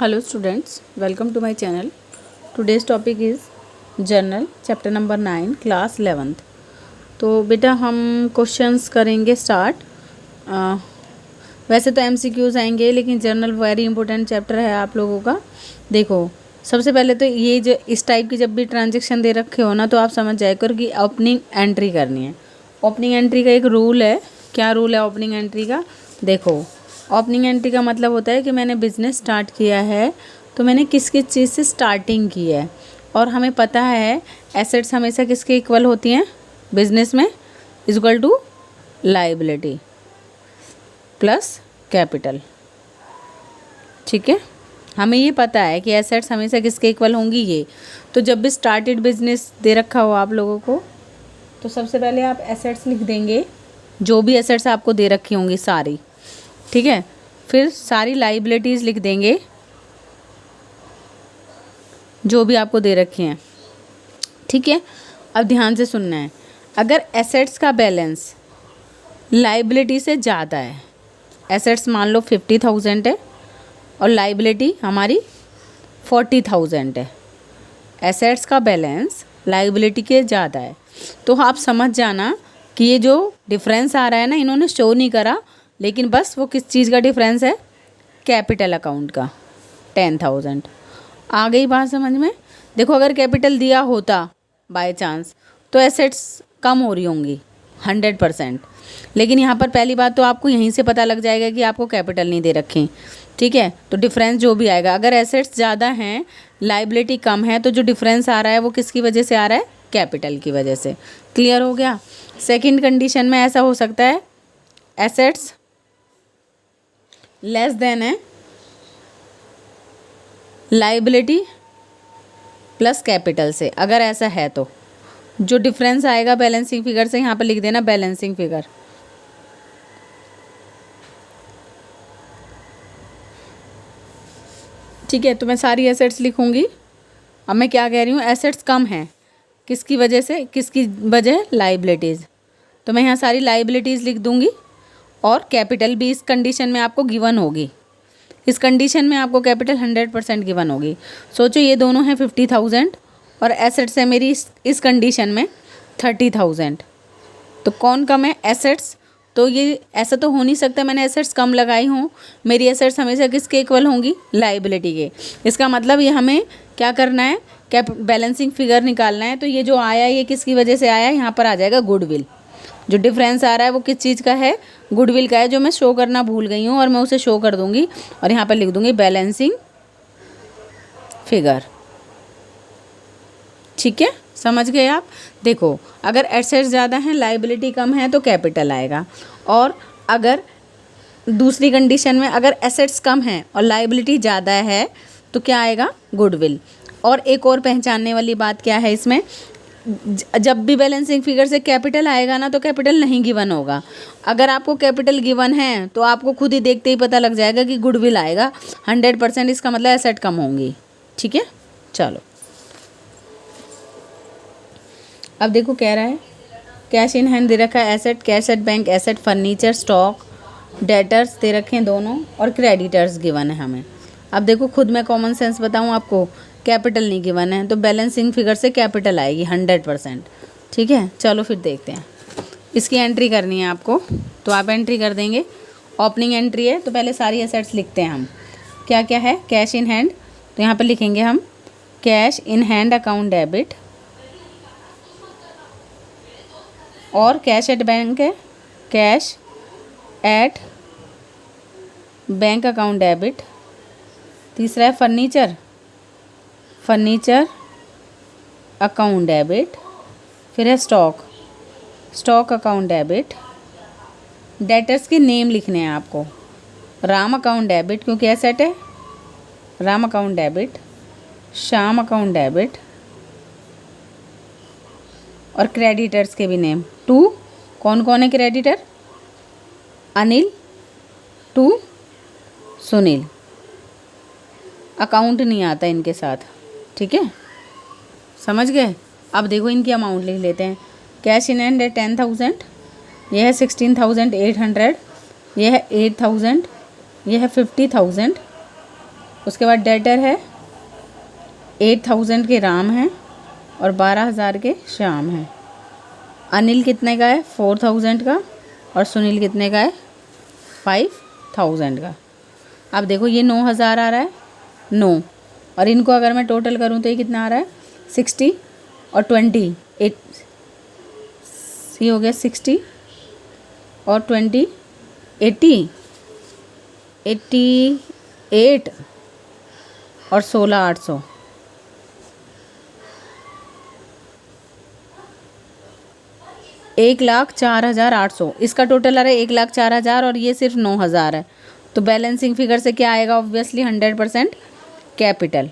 Hello students, welcome to my channel. Today's topic is Journal, chapter number 9, class 11th. तो बेटा हम questions करेंगे start. वैसे तो MCQs आएंगे, लेकिन जर्नल वेरी इंपॉर्टेंट चैप्टर है आप लोगों का। देखो, सबसे पहले तो ये जो इस टाइप की जब भी ट्रांजेक्शन दे रखे हो ना, तो आप समझ जाया करो कि ओपनिंग एंट्री करनी है। ओपनिंग एंट्री का एक रूल है। क्या रूल है ओपनिंग एंट्री का? देखो, ओपनिंग एंट्री का मतलब होता है कि मैंने बिज़नेस स्टार्ट किया है, तो मैंने किस किस चीज़ से स्टार्टिंग की है। और हमें पता है एसेट्स हमेशा किसके इक्वल होती हैं बिजनेस में? Is equal to liability plus capital. ठीक है, हमें ये पता है कि एसेट्स हमेशा किसके इक्वल होंगी ये। तो जब भी स्टार्टेड बिजनेस दे रखा हो आप लोगों को, तो सबसे पहले आप एसेट्स लिख देंगे, जो भी एसेट्स आपको दे रखी होंगी सारी। ठीक है, फिर सारी लाइबिलिटीज़ लिख देंगे जो भी आपको दे रखी हैं। ठीक है, अब ध्यान से सुनना है। अगर एसेट्स का बैलेंस लाइबिलिटी से ज़्यादा है, एसेट्स मान लो 50,000 है और लाइबिलिटी हमारी 40,000 है, एसेट्स का बैलेंस लाइबिलिटी के ज़्यादा है, तो आप समझ जाना कि ये जो डिफरेंस आ रहा है ना, इन्होंने शो नहीं करा, लेकिन बस वो किस चीज़ का डिफरेंस है? कैपिटल अकाउंट का 10,000। आ गई बात समझ में? देखो, अगर कैपिटल दिया होता बाय चांस, तो एसेट्स कम हो रही होंगी 100%। लेकिन यहाँ पर पहली बात तो आपको यहीं से पता लग जाएगा कि आपको कैपिटल नहीं दे रखी। ठीक है, तो डिफरेंस जो भी आएगा, अगर एसेट्स ज़्यादा हैं लाइबिलिटी कम है, तो जो डिफरेंस आ रहा है वो किसकी वजह से आ रहा है? कैपिटल की वजह से। क्लियर हो गया? सेकेंड कंडीशन में ऐसा हो सकता है एसेट्स लेस देन है लाइबिलिटी प्लस कैपिटल से। अगर ऐसा है तो जो डिफरेंस आएगा बैलेंसिंग फिगर से, यहाँ पर लिख देना बैलेंसिंग फिगर। ठीक है, तो मैं सारी एसेट्स लिखूंगी। अब मैं क्या कह रही हूँ, एसेट्स कम हैं किसकी वजह से? किसकी वजह? लाइबिलिटीज़। तो मैं यहाँ सारी लाइबिलिटीज़ लिख दूंगी और कैपिटल भी इस कंडीशन में आपको गिवन होगी। इस कंडीशन में आपको कैपिटल 100% गिवन होगी। सोचो, ये दोनों हैं 50,000 और एसेट्स है मेरी इस कंडीशन में 30,000। तो कौन कम है? एसेट्स। तो ये ऐसा तो हो नहीं सकता मैंने एसेट्स कम लगाई हूँ। मेरी एसेट्स हमेशा किसके इक्वल होंगी? लाइबिलिटी के। इसका मतलब ये हमें क्या करना है? बैलेंसिंग फिगर निकालना है। तो ये जो आया ये किसकी वजह से आया? यहाँ पर आ जाएगा गुडविल। जो डिफरेंस आ रहा है वो किस चीज़ का है? गुडविल का है, जो मैं शो करना भूल गई हूँ, और मैं उसे शो कर दूंगी और यहाँ पर लिख दूंगी बैलेंसिंग फिगर। ठीक है, समझ गए आप? देखो, अगर एसेट्स ज़्यादा हैं लाइबिलिटी कम है तो कैपिटल आएगा, और अगर दूसरी कंडीशन में अगर एसेट्स कम हैं और लाइबिलिटी ज़्यादा है तो क्या आएगा? गुडविल। और एक और पहचानने वाली बात क्या है इसमें, जब भी बैलेंसिंग फिगर से कैपिटल आएगा ना, तो कैपिटल नहीं गिवन होगा। अगर आपको कैपिटल गिवन है तो आपको खुद ही देखते ही पता लग जाएगा कि गुडविल आएगा 100%। इसका मतलब एसेट कम होंगी। ठीक है, चलो अब देखो, कह रहा है कैश इन हैंड दे रखा है asset, cash at bank asset, furniture, stock, debtors दे रखे हैं दोनों, और क्रेडिटर्स गिवन है हमें। अब देखो, खुद मैं कॉमन सेंस बताऊँ आपको, कैपिटल नहीं गिवन है तो बैलेंसिंग फिगर से कैपिटल आएगी 100%। ठीक है, चलो फिर देखते हैं। इसकी एंट्री करनी है आपको, तो आप एंट्री कर देंगे। ओपनिंग एंट्री है तो पहले सारी एसेट्स लिखते हैं हम। क्या क्या है? कैश इन हैंड, तो यहाँ पर लिखेंगे हम cash in hand account debit, और कैश एट बैंक है cash at bank account debit. तीसरा है फर्नीचर, फर्नीचर अकाउंट डेबिट। फिर है stock, stock account debit. Debtors के नेम लिखने हैं आपको, राम अकाउंट डेबिट क्योंकि एसेट है, Ram account debit, Shyam account debit, और क्रेडिटर्स के भी नेम। टू कौन कौन है creditor? Anil, to Sunil. Account नहीं आता इनके साथ। ठीक है, समझ गए? अब देखो, इनकी अमाउंट लिख लेते हैं। कैश इन हैंड है 10,000, यह है 16,800, यह है 8,000, यह है 50,000, उसके बाद डेटर है 8,000 के राम हैं और 12,000 के श्याम हैं। अनिल कितने का है? 4,000 का। और सुनील कितने का है? 5,000 का। अब देखो ये 9,000 आ रहा है, 9, और इनको अगर मैं टोटल करूँ तो ये कितना आ रहा है? 60 और 20, 8, ये हो गया 60 और 20, 80, 88 और 16, 800। एक लाख 4,800 इसका टोटल आ रहा है, 1,04,000 और ये सिर्फ 9,000 है। तो बैलेंसिंग फिगर से क्या आएगा? Obviously 100% capital.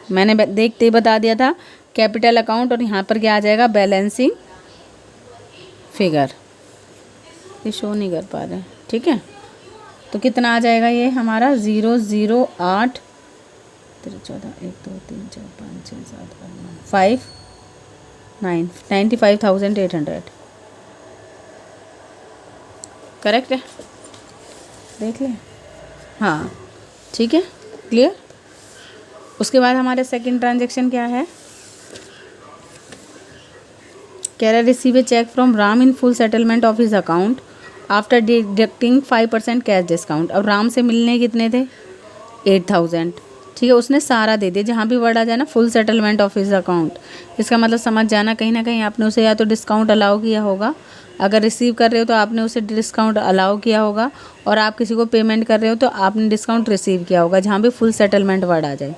मैंने देखते ही बता दिया था कैपिटल अकाउंट, और यहाँ पर क्या आ जाएगा? Balancing figure. ये शो नहीं कर पा रहे, ठीक है। तो कितना आ जाएगा ये हमारा? 008 14 1 2 3 4 5 6 7 8 9 95,800। करेक्ट है? देख लें। हाँ ठीक है, क्लियर। उसके बाद हमारे सेकंड ट्रांजेक्शन क्या है? कह रहा receive a cheque from Ram in full settlement of his account after deducting 5% cash discount. अब राम से मिलने कितने थे? 8,000, ठीक है। उसने सारा दे दिया, जहाँ भी वर्ड आ जाए ना full settlement of his account, इसका मतलब समझ जाना कहीं ना कहीं आपने उसे या तो डिस्काउंट अलाउ किया होगा, अगर रिसीव कर रहे हो तो आपने उसे डिस्काउंट अलाउ किया होगा, और आप किसी को पेमेंट कर रहे हो तो आपने डिस्काउंट रिसीव किया होगा, जहाँ भी फुल सेटलमेंट वर्ड आ जाए।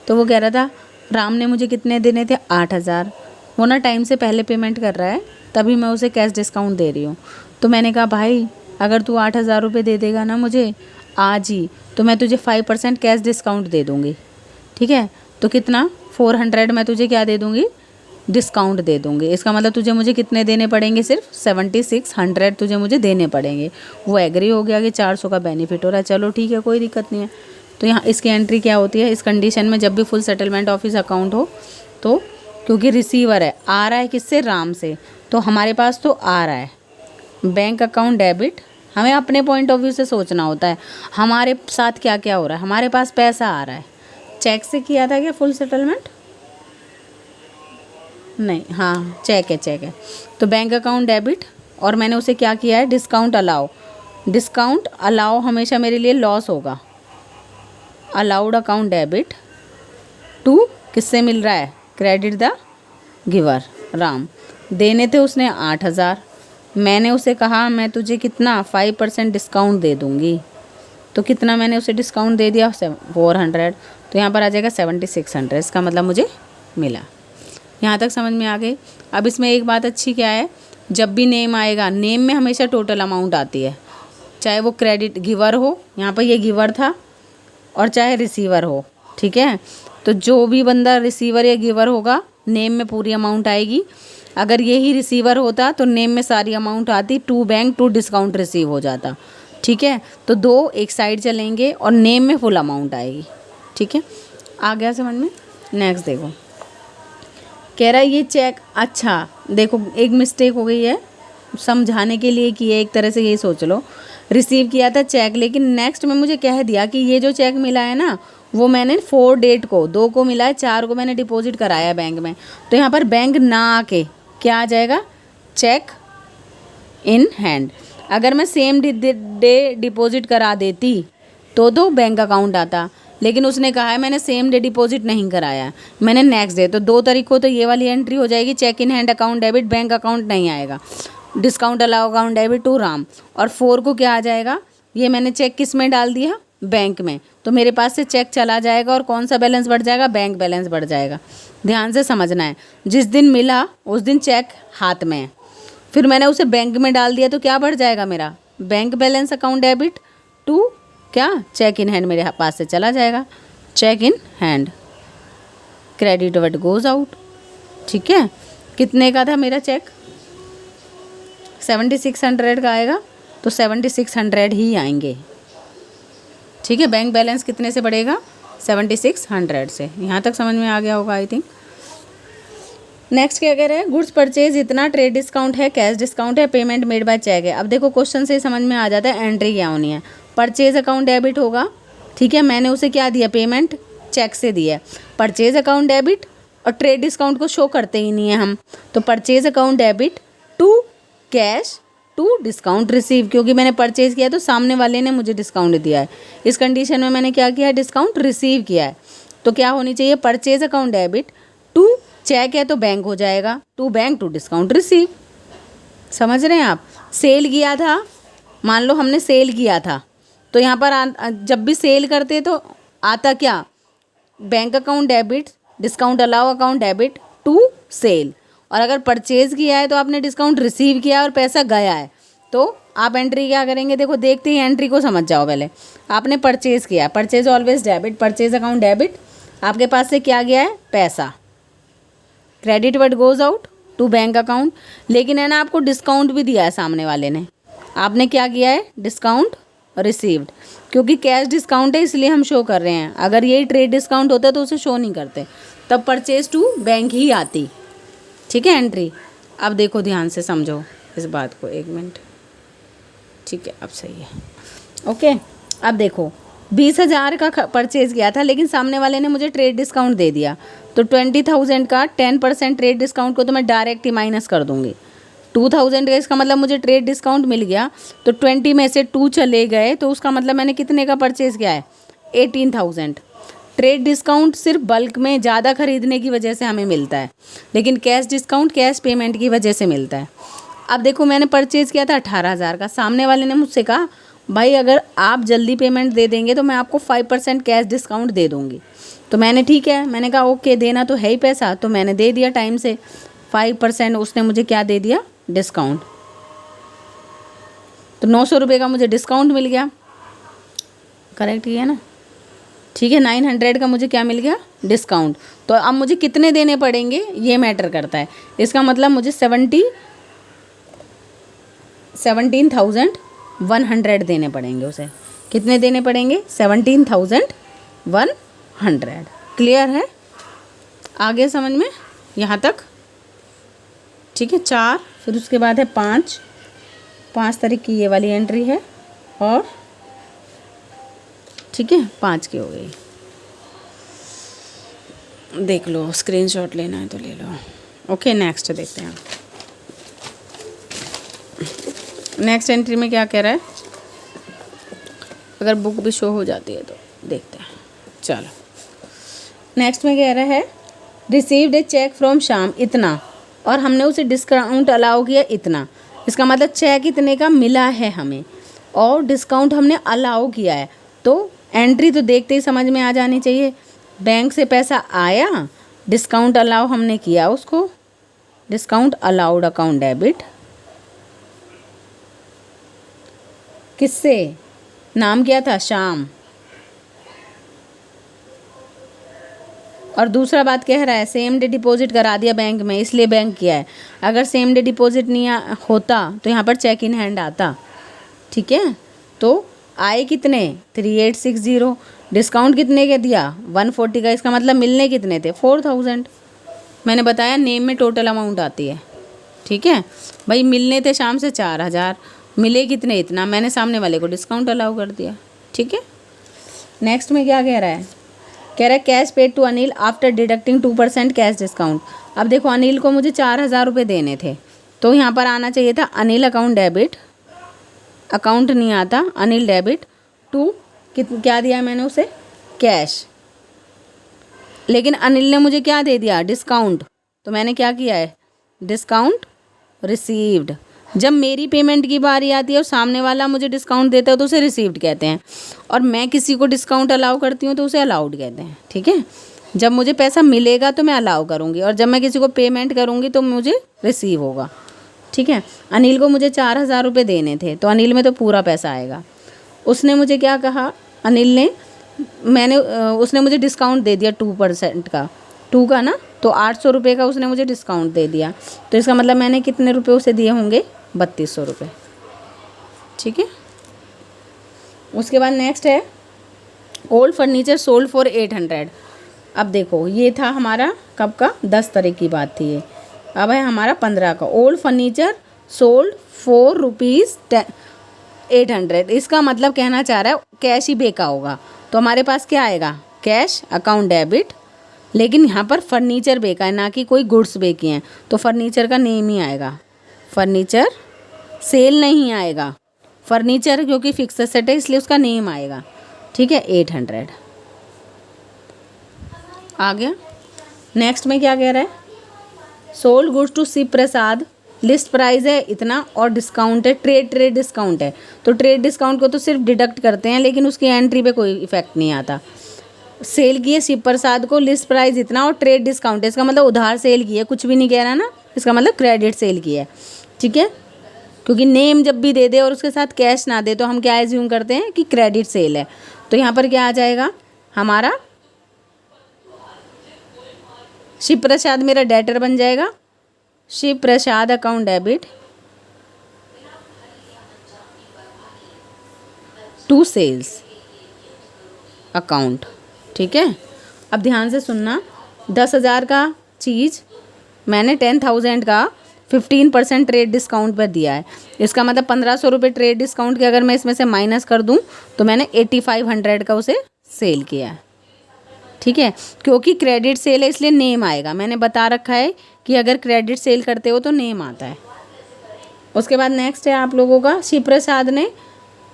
तो वो कह रहा था राम ने मुझे कितने देने थे? 8,000। वो ना टाइम से पहले पेमेंट कर रहा है, तभी मैं उसे कैश डिस्काउंट दे रही हूँ। तो मैंने कहा भाई अगर तू 8,000 रुपये दे देगा ना मुझे आज ही, तो मैं तुझे 5% कैश डिस्काउंट दे दूँगी, ठीक है। तो कितना? 400 मैं तुझे क्या दे दूँगी? डिस्काउंट दे दूँगी। इसका मतलब तुझे मुझे कितने देने पड़ेंगे? सिर्फ 7600 तुझे मुझे देने पड़ेंगे। वो एग्री हो गया कि 400 का बेनिफिट हो रहा है। चलो ठीक है, कोई दिक्कत नहीं है। तो यहाँ इसकी एंट्री क्या होती है? इस कंडीशन में जब भी full settlement of his account हो, तो क्योंकि रिसीवर है, आ रहा है किससे? राम से, तो हमारे पास तो आ रहा है बैंक अकाउंट डेबिट। हमें अपने पॉइंट ऑफ व्यू से सोचना होता है हमारे साथ क्या क्या हो रहा है। हमारे पास पैसा आ रहा है, चेक से किया था क्या फुल सेटलमेंट? नहीं, हाँ चेक है, चेक है। तो बैंक अकाउंट डेबिट, और मैंने उसे क्या किया है? Discount allow. डिस्काउंट अलाउ हमेशा मेरे लिए लॉस होगा। अलाउड अकाउंट डेबिट टू किससे मिल रहा है? Credit the giver Ram. देने थे उसने 8,000, मैंने उसे कहा मैं तुझे कितना? 5% डिस्काउंट दे दूँगी। तो कितना मैंने उसे डिस्काउंट दे दिया? 400। तो यहाँ पर आ जाएगा 7600। इसका मतलब मुझे मिला। यहाँ तक समझ में आ गई। अब इसमें एक बात अच्छी क्या है, जब भी नेम आएगा, नेम में हमेशा टोटल अमाउंट आती है, चाहे वो क्रेडिट गिवर हो, यहाँ पर ये गिवर था, और चाहे रिसीवर हो, ठीक है। तो जो भी बंदा रिसीवर या गिवर होगा, नेम में पूरी अमाउंट आएगी। अगर यही रिसीवर होता तो नेम में सारी अमाउंट आती, to bank to discount receive हो जाता, ठीक है। तो दो एक साइड चलेंगे और नेम में फुल अमाउंट आएगी, ठीक है। आ गया समझ में? नेक्स्ट देखो, कह रहा है ये चेक, अच्छा देखो एक मिस्टेक हो गई है, समझाने के लिए की है, एक तरह से यही सोच लो। रिसीव किया था चेक, लेकिन नेक्स्ट में मुझे कह दिया कि ये जो चेक मिला है ना, वो मैंने 4 डेट को, 2 को मिला है, 4 को मैंने डिपॉजिट कराया बैंक में। तो यहाँ पर बैंक ना आके क्या आ जाएगा? Cheque in hand. अगर मैं सेम डे डिपॉजिट करा देती तो बैंक अकाउंट आता, लेकिन उसने कहा है मैंने सेम डे डिपॉजिट नहीं कराया, मैंने नेक्स्ट डे। तो 2 तारीख को तो ये वाली एंट्री हो जाएगी, cheque in hand account debit, bank account नहीं आएगा। Discount allow account debit to Ram. और 4 को क्या आ जाएगा? ये मैंने चेक किस में डाल दिया? बैंक में। तो मेरे पास से चेक चला जाएगा और कौन सा बैलेंस बढ़ जाएगा? बैंक बैलेंस बढ़ जाएगा। ध्यान से समझना है, जिस दिन मिला उस दिन चेक हाथ में है, फिर मैंने उसे बैंक में डाल दिया तो क्या बढ़ जाएगा मेरा? Bank balance account debit to क्या? चेक इन हैंड मेरे पास से चला जाएगा। Cheque in hand, credit what goes out, ठीक है। कितने का था मेरा चेक? 7600 का आएगा, तो 7600 ही आएंगे, ठीक है। बैंक बैलेंस कितने से बढ़ेगा? 7600 से। यहाँ तक समझ में आ गया होगा आई थिंक। नेक्स्ट क्या कह रहे हैं? गुड्स परचेज इतना, ट्रेड डिस्काउंट है, कैश डिस्काउंट है, पेमेंट मेड बाय चेक है। अब देखो क्वेश्चन से समझ में आ जाता है एंट्री क्या होनी है। परचेज अकाउंट डेबिट होगा, ठीक है, मैंने उसे क्या दिया, पेमेंट चेक से दिया। परचेज अकाउंट डेबिट और ट्रेड डिस्काउंट को शो करते ही नहीं है हम, तो purchase account debit to cash to discount receive, क्योंकि मैंने परचेज किया तो सामने वाले ने मुझे डिस्काउंट दिया है, इस कंडीशन में मैंने क्या किया है, डिस्काउंट रिसीव किया है। तो क्या होनी चाहिए, purchase account debit to cheque है तो बैंक हो जाएगा, to bank to discount receive. समझ रहे हैं आप। सेल किया था, मान लो हमने सेल किया था, तो यहाँ पर जब भी सेल करते तो आता क्या, bank account debit discount allow account debit to sale. और अगर परचेज किया है तो आपने डिस्काउंट रिसीव किया और पैसा गया है, तो आप एंट्री क्या करेंगे, देखो देखते ही एंट्री को समझ जाओ। पहले आपने परचेज किया, purchase always debit, purchase account debit, आपके पास से क्या गया है, पैसा, credit what goes out to bank account. लेकिन है ना, आपको डिस्काउंट भी दिया है सामने वाले ने, आपने क्या किया है, डिस्काउंट रिसीव्ड, क्योंकि कैश डिस्काउंट है इसलिए हम शो कर रहे हैं। अगर यही ट्रेड डिस्काउंट होता तो उसे शो नहीं करते, तब परचेज टू बैंक ही आती। ठीक है एंट्री। अब देखो ध्यान से समझो इस बात को, एक मिनट, ठीक है अब सही है, ओके। अब देखो 20,000 का परचेज किया था, लेकिन सामने वाले ने मुझे ट्रेड डिस्काउंट दे दिया, तो 20,000 का 10% ट्रेड डिस्काउंट को तो मैं डायरेक्ट ही माइनस कर दूंगी। 2,000 का इसका मतलब मुझे ट्रेड डिस्काउंट मिल गया, तो 20 में से 2 चले गए, तो उसका मतलब मैंने कितने का परचेज़ किया है, 18,000। ट्रेड डिस्काउंट सिर्फ बल्क में ज़्यादा खरीदने की वजह से हमें मिलता है, लेकिन कैश डिस्काउंट कैश पेमेंट की वजह से मिलता है। अब देखो मैंने परचेज़ किया था 18,000 का, सामने वाले ने मुझसे कहा भाई अगर आप जल्दी पेमेंट दे देंगे तो मैं आपको 5% कैश डिस्काउंट दे दूँगी। तो मैंने ठीक है, मैंने कहा ओके, देना तो है ही पैसा, तो मैंने दे दिया टाइम से 5%। उसने मुझे क्या दे दिया, डिस्काउंट, तो 900 रुपये का मुझे डिस्काउंट मिल गया, करेक्ट किया ना, ठीक है। 900 का मुझे क्या मिल गया, डिस्काउंट। तो अब मुझे कितने देने पड़ेंगे ये मैटर करता है, इसका मतलब मुझे 17,100 देने पड़ेंगे उसे। कितने देने पड़ेंगे, 17,100। क्लियर है, आगे समझ में, यहाँ तक ठीक है। 4, फिर उसके बाद है 5 तारीख की ये वाली एंट्री है, और ठीक है 5 की हो गई। देख लो, स्क्रीनशॉट लेना है तो ले लो। ओके नेक्स्ट देखते हैं। नेक्स्ट एंट्री में क्या कह रहा है, अगर बुक भी शो हो जाती है तो देखते हैं। चलो नेक्स्ट में कह रहा है received a cheque from Shyam इतना, और हमने उसे डिस्काउंट अलाउ किया इतना। इसका मतलब चेक इतने का मिला है हमें और डिस्काउंट हमने अलाउ किया है, तो एंट्री तो देखते ही समझ में आ जानी चाहिए। बैंक से पैसा आया, डिस्काउंट अलाउ हमने किया उसको, डिस्काउंट अलाउड अकाउंट डेबिट, किससे, नाम क्या था, श्याम। और दूसरा बात कह रहा है सेम डे डिपॉजिट करा दिया बैंक में, इसलिए बैंक किया है। अगर सेम डे डिपॉजिट नहीं होता तो यहाँ पर चेक इन हैंड आता, ठीक है। तो आए कितने, 3860, डिस्काउंट कितने का दिया, 140 का, इसका मतलब मिलने कितने थे, 4000। मैंने बताया नेम में टोटल अमाउंट आती है, ठीक है भाई। मिलने थे शाम से 4000, मिले कितने, इतना, मैंने सामने वाले को डिस्काउंट अलाउ कर दिया, ठीक है। नेक्स्ट में क्या कह रहा है, कह रहा है cash paid to Anil after deducting 2% cash discount. अब देखो अनिल को मुझे 4000 रुपये देने थे, तो यहाँ पर आना चाहिए था अनिल अकाउंट डेबिट, अकाउंट नहीं आता, अनिल डेबिट टू क्या दिया मैंने उसे, कैश। लेकिन अनिल ने मुझे क्या दे दिया, डिस्काउंट, तो मैंने क्या किया है, डिस्काउंट रिसीव्ड। जब मेरी पेमेंट की बारी आती है और सामने वाला मुझे डिस्काउंट देता है तो उसे रिसीव्ड कहते हैं, और मैं किसी को डिस्काउंट अलाउ करती हूँ तो उसे अलाउड कहते हैं, ठीक है। जब मुझे पैसा मिलेगा तो मैं अलाउ करूँगी, और जब मैं किसी को पेमेंट करूँगी तो मुझे रिसीव होगा, ठीक है। अनिल को मुझे 4000 रुपये देने थे, तो अनिल में तो पूरा पैसा आएगा। उसने मुझे क्या कहा, अनिल ने, उसने मुझे डिस्काउंट दे दिया 2% का, 2 का ना, तो 800 रुपये का उसने मुझे डिस्काउंट दे दिया, तो इसका मतलब मैंने कितने रुपए उसे दिए होंगे, 3200 रुपये, ठीक है। उसके बाद नेक्स्ट है ओल्ड फर्नीचर सोल्ड फॉर 800। अब देखो ये था हमारा कब का, 10 तारीख की बात थी ये, अब है हमारा 15 का। Old furniture sold for 800। इसका मतलब कहना चाह रहा है कैश ही बेचा होगा, तो हमारे पास क्या आएगा, कैश अकाउंट डेबिट। लेकिन यहाँ पर फर्नीचर बेचा है, ना कि कोई गुड्स बेचे हैं, तो फर्नीचर का नेम ही आएगा, फर्नीचर। सेल नहीं आएगा, फर्नीचर क्योंकि फिक्स एसेट है इसलिए उसका नेम आएगा। ठीक है, 800 आ गया। नेक्स्ट में क्या कह रहा है, sold goods to Shiv Prasad, list price है इतना और डिस्काउंट है, ट्रेड डिस्काउंट है। तो ट्रेड डिस्काउंट को तो सिर्फ डिडक्ट करते हैं, लेकिन उसकी एंट्री पे कोई इफेक्ट नहीं आता। सेल की है शिव प्रसाद को, लिस्ट प्राइस इतना और ट्रेड डिस्काउंट है, इसका मतलब उधार सेल की है, कुछ भी नहीं कह रहा ना, इसका मतलब क्रेडिट सेल की है। ठीक है, क्योंकि नेम जब भी दे दे और उसके साथ कैश ना दे तो हम क्या एज्यूम करते हैं कि क्रेडिट सेल है। तो यहाँ पर क्या आ जाएगा हमारा, शिव प्रसाद मेरा डेटर बन जाएगा, Shiv Prasad account debit to sales account. ठीक है, अब ध्यान से सुनना, 10,000 का चीज़ मैंने 10,000 का 15% ट्रेड डिस्काउंट पर दिया है। इसका मतलब 1,500 रुपये ट्रेड डिस्काउंट के अगर मैं इसमें से माइनस कर दूं तो मैंने 8,500 का उसे सेल किया है। ठीक है, क्योंकि क्रेडिट सेल है इसलिए नेम आएगा, मैंने बता रखा है कि अगर क्रेडिट सेल करते हो तो नेम आता है। उसके बाद नेक्स्ट है आप लोगों का, शिव प्रसाद ने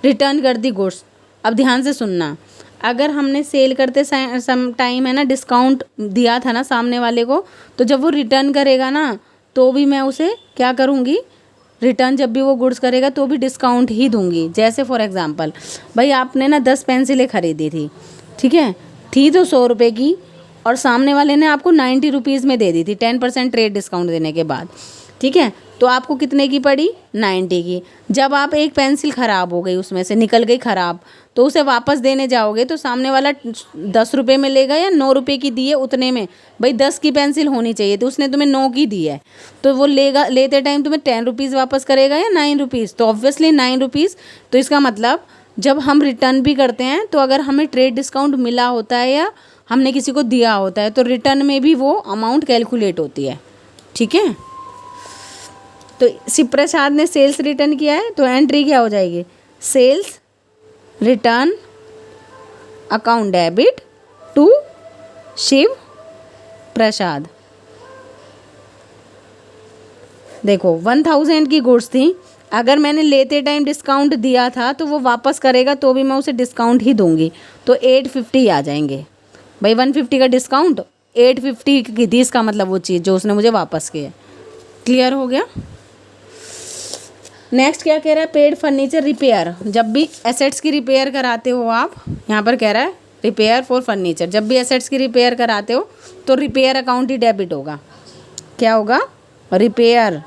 रिटर्न कर दी गुड्स। अब ध्यान से सुनना, अगर हमने सेल करते सम टाइम है ना डिस्काउंट दिया था ना सामने वाले को, तो जब वो रिटर्न करेगा ना तो भी मैं उसे क्या करूँगी, रिटर्न जब भी वो गुड्स करेगा तो भी डिस्काउंट ही दूंगी। जैसे फॉर एग्जांपल भाई आपने ना 10 पेंसिलें खरीदी थी, ठीक है, थी तो 100 रुपये की और सामने वाले ने आपको 90 रुपीज़ में दे दी थी 10% ट्रेड डिस्काउंट देने के बाद। ठीक है, तो आपको कितने की पड़ी, 90 की। जब आप एक पेंसिल ख़राब हो गई, उसमें से निकल गई ख़राब, तो उसे वापस देने जाओगे तो सामने वाला 10 रुपये में लेगा या 9 रुपये की दी है उतने में। भाई 10 की पेंसिल होनी चाहिए तो उसने तुम्हें 9 की दी है, तो वो लेगा, लेते टाइम तुम्हें 10 रुपीज़ वापस करेगा या 9 रुपीज़, तो ऑब्वियसली 9 रुपीज़। तो इसका मतलब जब हम रिटर्न भी करते हैं तो अगर हमें ट्रेड डिस्काउंट मिला होता है या हमने किसी को दिया होता है तो रिटर्न में भी वो अमाउंट कैलकुलेट होती है। ठीक है, तो शिव प्रसाद ने सेल्स रिटर्न किया है तो एंट्री क्या हो जाएगी, sales return account debit to Shiv Prasad. देखो 1,000 की गुड्स थी, अगर मैंने लेते टाइम डिस्काउंट दिया था तो वो वापस करेगा तो भी मैं उसे डिस्काउंट ही दूंगी, तो 850 आ जाएंगे। भाई 150 का डिस्काउंट 850 की थी, इसका मतलब वो चीज़ जो उसने मुझे वापस की है। क्लियर हो गया। नेक्स्ट क्या कह रहा है, पेड फर्नीचर रिपेयर। जब भी एसेट्स की रिपेयर कराते हो आप, यहाँ पर कह रहा है रिपेयर फॉर फर्नीचर, जब भी एसेट्स की रिपेयर कराते हो तो रिपेयर अकाउंट ही डेबिट होगा। क्या होगा, रिपेयर।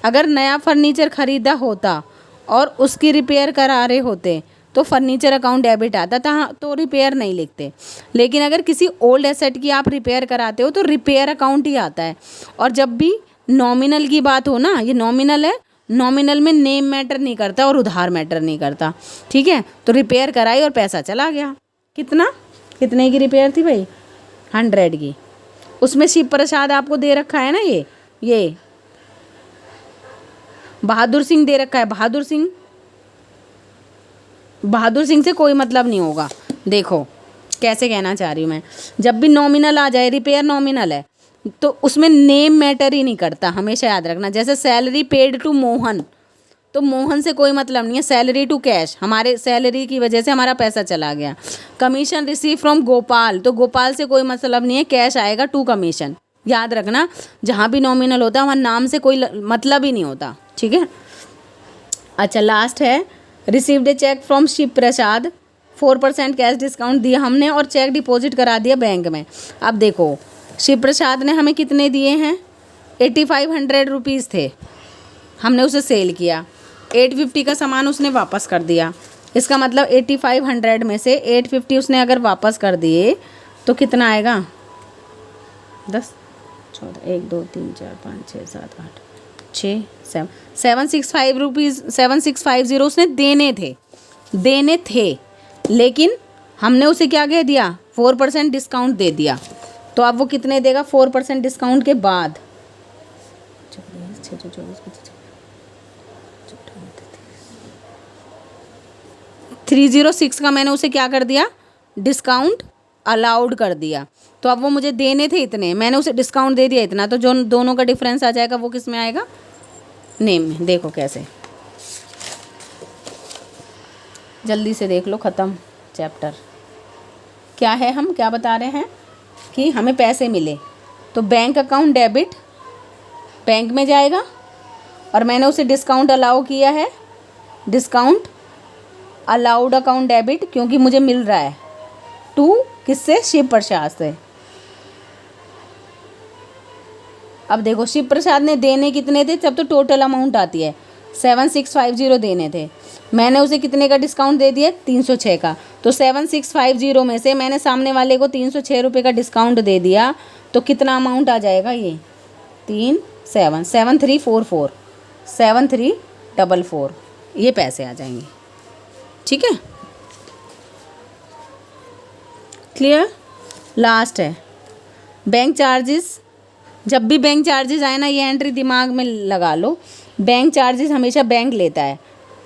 अगर नया फर्नीचर ख़रीदा होता और उसकी रिपेयर करा रहे होते तो फर्नीचर अकाउंट डेबिट आता था, तो रिपेयर नहीं लिखते। लेकिन अगर किसी ओल्ड एसेट की आप रिपेयर कराते हो तो रिपेयर अकाउंट ही आता है। और जब भी नॉमिनल की बात हो ना, ये नॉमिनल है, नॉमिनल में नेम मैटर नहीं करता और उधार मैटर नहीं करता। ठीक है, तो रिपेयर कराई और पैसा चला गया। कितने की रिपेयर थी भाई, 100 की। उसमें शिव प्रसाद आपको दे रखा है ना, ये बहादुर सिंह दे रखा है, बहादुर सिंह से कोई मतलब नहीं होगा। देखो कैसे कहना चाह रही हूँ मैं, जब भी नॉमिनल आ जाए, रिपेयर नॉमिनल है तो उसमें नेम मैटर ही नहीं करता, हमेशा याद रखना। जैसे सैलरी पेड टू मोहन, तो मोहन से कोई मतलब नहीं है, सैलरी टू कैश, हमारे सैलरी की वजह से हमारा पैसा चला गया। कमीशन रिसीव फ्रॉम गोपाल, तो गोपाल से कोई मतलब नहीं है, कैश आएगा टू कमीशन। याद रखना, जहाँ भी नॉमिनल होता है वहाँ नाम से कोई मतलब ही नहीं होता। ठीक है, अच्छा लास्ट है, received a cheque from Shiv Prasad, 4% cash discount दिया हमने और चेक डिपॉजिट करा दिया बैंक में। अब देखो शिव प्रसाद ने हमें कितने दिए हैं, 8,500 रुपीज़ थे, हमने उसे सेल किया, 850 का सामान उसने वापस कर दिया। इसका मतलब 8,500 में से 850 उसने अगर वापस कर दिए तो कितना आएगा, 10 14 1 2 3 4 5 6 7 8 6 7 765 रुपीज़ 7650 उसने देने थे, लेकिन हमने उसे क्या कह दिया, 4% डिस्काउंट दे दिया। तो अब वो कितने देगा 4% डिस्काउंट के बाद, 24 25 306 का मैंने उसे क्या कर दिया, डिस्काउंट अलाउड कर दिया। तो अब वो मुझे देने थे इतने, मैंने उसे डिस्काउंट दे दिया इतना, तो जो दोनों का डिफरेंस आ जाएगा वो किस में आएगा, नेम में। देखो कैसे, जल्दी से देख लो, ख़त्म चैप्टर। क्या है, हम क्या बता रहे हैं कि हमें पैसे मिले तो बैंक अकाउंट डेबिट बैंक में जाएगा, और मैंने उसे डिस्काउंट अलाउ किया है, डिस्काउंट अलाउड अकाउंट डेबिट, क्योंकि मुझे मिल रहा है टू किससे, शिव प्रसाद से। अब देखो शिव प्रसाद ने देने कितने थे, जब तो टोटल अमाउंट आती है 7650 देने थे, मैंने उसे कितने का डिस्काउंट दे दिया, 306 का। तो 7650 में से मैंने सामने वाले को 306 रुपये का डिस्काउंट दे दिया, तो कितना अमाउंट आ जाएगा, ये 7344 7344, ये पैसे आ जाएंगे। ठीक है, क्लियर। लास्ट है बैंक चार्जेस। जब भी बैंक चार्जेस आए ना, ये एंट्री दिमाग में लगा लो, बैंक चार्जेस हमेशा बैंक लेता है।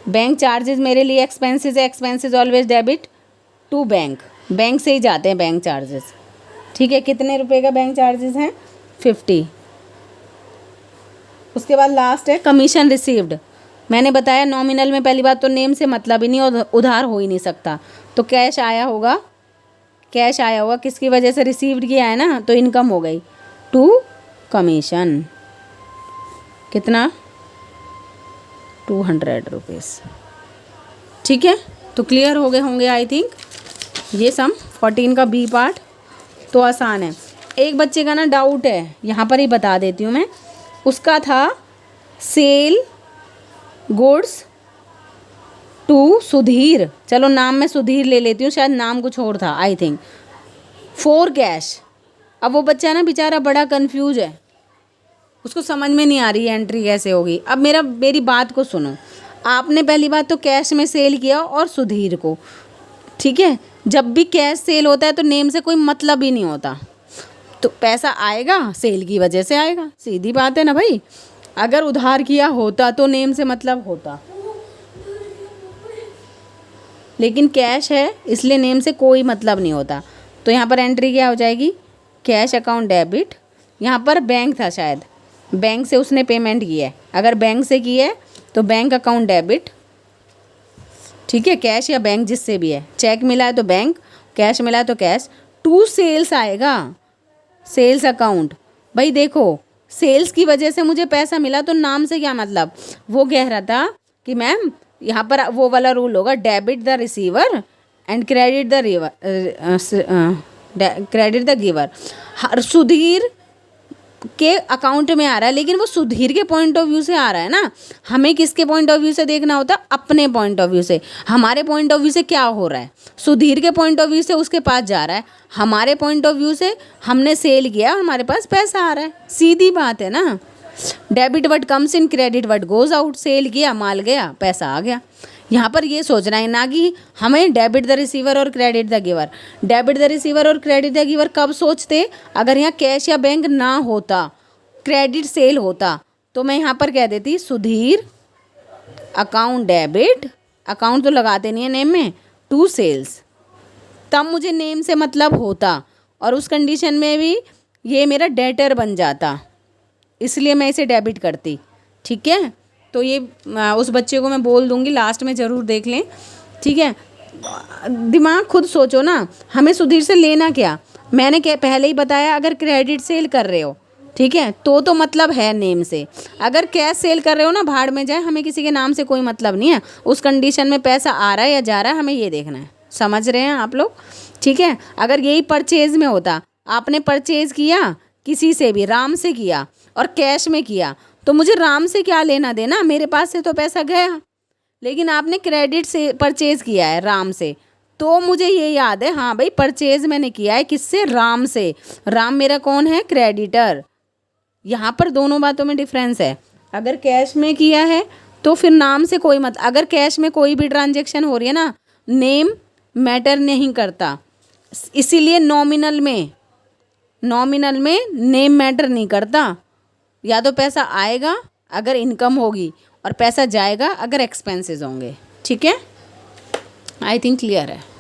बैंक चार्जेस मेरे लिए एक्सपेंसेस है, expenses always debit to bank, bank से ही जाते हैं बैंक चार्जेस। ठीक है, कितने रुपए का बैंक चार्जेस हैं, 50। उसके बाद लास्ट है कमीशन रिसीव्ड। मैंने बताया नॉमिनल में पहली बात तो नेम से मतलब ही नहीं, और उधार हो ही नहीं सकता, तो कैश आया होगा, कैश आया होगा, किसकी वजह से रिसीव्ड किया है ना, तो इनकम हो गई टू कमीशन, कितना, 200 रुपीज़। ठीक है, तो क्लियर हो गए होंगे आई थिंक ये सम 14 का बी पार्ट। तो आसान है। एक बच्चे का ना डाउट है, यहाँ पर ही बता देती हूँ मैं, उसका था सेल गुड्स टू सुधीर, चलो नाम मैं सुधीर ले लेती हूँ, शायद नाम कुछ और था आई थिंक, फॉर कैश। अब वो बच्चा ना बेचारा बड़ा कंफ्यूज है, उसको समझ में नहीं आ रही है एंट्री कैसे होगी। अब मेरी बात को सुनो, आपने पहली बात तो कैश में सेल किया और सुधीर को, ठीक है, जब भी कैश सेल होता है तो नेम से कोई मतलब ही नहीं होता, तो पैसा आएगा सेल की वजह से आएगा, सीधी बात है ना भाई। अगर उधार किया होता तो नेम से मतलब होता, लेकिन कैश है इसलिए नेम से कोई मतलब नहीं होता। तो यहाँ पर एंट्री क्या हो जाएगी, कैश अकाउंट डेबिट। यहाँ पर बैंक था शायद, बैंक से उसने पेमेंट की है, अगर बैंक से की है तो बैंक अकाउंट डेबिट। ठीक है, कैश या बैंक जिससे भी है, चेक मिला है तो बैंक, कैश मिला है तो कैश। टू सेल्स आएगा, सेल्स अकाउंट। भाई देखो सेल्स की वजह से मुझे पैसा मिला, तो नाम से क्या मतलब, वो कह रहा था कि मैम यहाँ पर वो वाला रूल होगा, debit the receiver and credit the giver. हर सुधीर के अकाउंट में आ रहा है, लेकिन वो सुधीर के पॉइंट ऑफ व्यू से आ रहा है ना, हमें किसके पॉइंट ऑफ व्यू से देखना होता, अपने पॉइंट ऑफ व्यू से। हमारे पॉइंट ऑफ व्यू से क्या हो रहा है, सुधीर के पॉइंट ऑफ व्यू से उसके पास जा रहा है, हमारे पॉइंट ऑफ व्यू से हमने सेल किया और हमारे पास पैसा आ रहा है, सीधी बात है ना। Debit what comes in, credit what goes out. Sale किया, माल गया, पैसा आ गया। यहाँ पर ये सोचना है ना कि हमें डेबिट द रिसीवर और credit the giver. Debit the receiver और क्रेडिट द गिवर कब सोचते, अगर यहाँ कैश या बैंक ना होता, क्रेडिट सेल होता, तो मैं यहाँ पर कह देती सुधीर अकाउंट डेबिट, अकाउंट तो लगाते नहीं है नेम में, टू सेल्स, तब मुझे नेम से मतलब होता, और उस कंडीशन में भी ये मेरा डेटर बन जाता, इसलिए मैं इसे डेबिट करती। ठीक है, तो ये उस बच्चे को मैं बोल दूंगी, लास्ट में ज़रूर देख लें। ठीक है, दिमाग खुद सोचो ना, हमें सुधीर से लेना क्या। मैंने क्या पहले ही बताया, अगर क्रेडिट सेल कर रहे हो, ठीक है, तो मतलब है नेम से। अगर कैश सेल कर रहे हो ना, भाड़ में जाए, हमें किसी के नाम से कोई मतलब नहीं है, उस कंडीशन में पैसा आ रहा है या जा रहा है, हमें ये देखना है। समझ रहे हैं आप लोग। ठीक है, अगर यही परचेज में होता, आपने परचेज किया किसी से भी, राम से किया और कैश में किया, तो मुझे राम से क्या लेना देना, मेरे पास से तो पैसा गया। लेकिन आपने क्रेडिट से परचेज किया है राम से, तो मुझे ये याद है, हाँ भाई परचेज मैंने किया है किससे, राम से। राम मेरा कौन है, क्रेडिटर। यहाँ पर दोनों बातों में डिफरेंस है। अगर कैश में किया है तो फिर नाम से कोई मत, अगर कैश में कोई भी ट्रांजेक्शन हो रही है ना, नेम मैटर नहीं करता, इसीलिए नॉमिनल में नेम मैटर नहीं करता। या तो पैसा आएगा अगर इनकम होगी, और पैसा जाएगा अगर एक्सपेंसेस होंगे। ठीक है, आई थिंक क्लियर है।